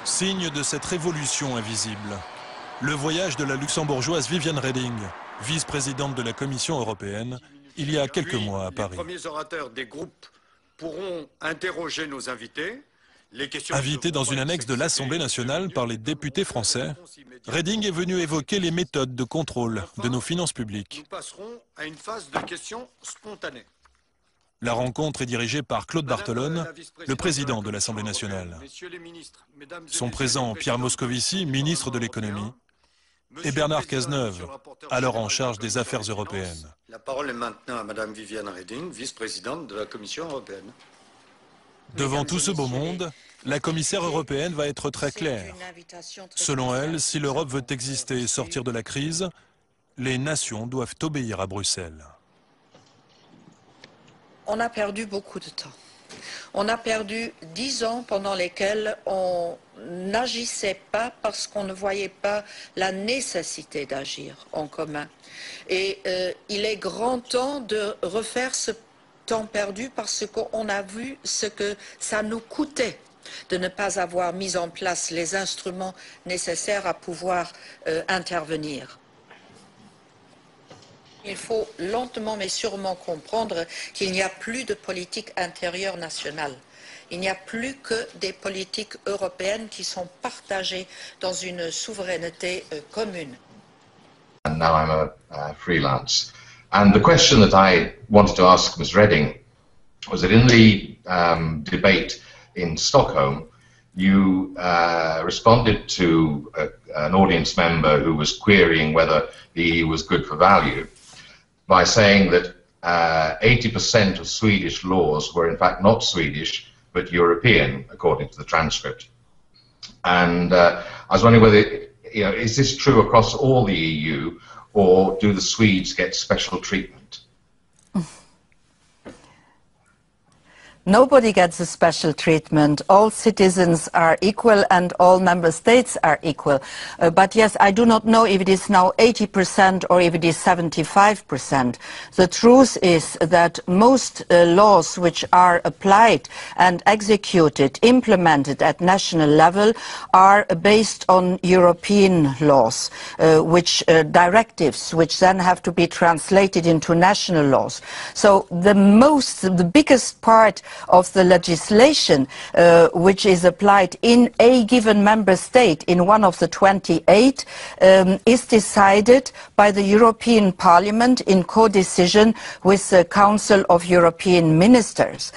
Signe de cette révolution invisible, le voyage de la luxembourgeoise Viviane Reding, vice-présidente de la Commission européenne, il y a quelques mois à Paris. Les premiers orateurs des groupes pourront interroger nos invités. Invitée dans une annexe de l'Assemblée nationale par les députés français, Reding est venue évoquer les méthodes de contrôle de nos finances publiques. Nous passerons à une phase de questions spontanées. La rencontre est dirigée par Claude Barthelone, le président de l'Assemblée nationale. Sont présents Pierre Moscovici, ministre de l'économie, et Bernard Cazeneuve, alors en charge des affaires européennes. La parole est maintenant à Madame Viviane Reding, vice-présidente de la Commission européenne. Devant tout ce beau monde, la commissaire européenne va être très claire. Selon elle, si l'Europe veut exister et sortir de la crise, les nations doivent obéir à Bruxelles. On a perdu beaucoup de temps. On a perdu 10 ans pendant lesquels on n'agissait pas parce qu'on ne voyait pas la nécessité d'agir en commun. Et il est grand temps de refaire ce temps perdu parce qu'on a vu ce que ça nous coûtait de ne pas avoir mis en place les instruments nécessaires à pouvoir intervenir. Il faut lentement mais sûrement comprendre qu'il n'y a plus de politique intérieure nationale. Il n'y a plus que des politiques européennes qui sont partagées dans une souveraineté commune. And now I'm a freelance. And the question that I wanted to ask Ms. Reding was that in the debate in Stockholm, you responded to an audience member who was querying whether the EU was good for value by saying that 80% of Swedish laws were in fact not Swedish but European, according to the transcript. And I was wondering whether, is this true across all the EU, or do the Swedes get special treatment? Nobody gets a special treatment. All citizens are equal and all member states are equal. But yes, I do not know if it is now 80% or if it is 75%. The truth is that most laws which are applied and executed, implemented at national level, are based on European laws, directives, which then have to be translated into national laws. So the biggest part of the legislation which is applied in a given member state, in one of the 28, is decided by the European Parliament in co-decision with the Council of European Ministers.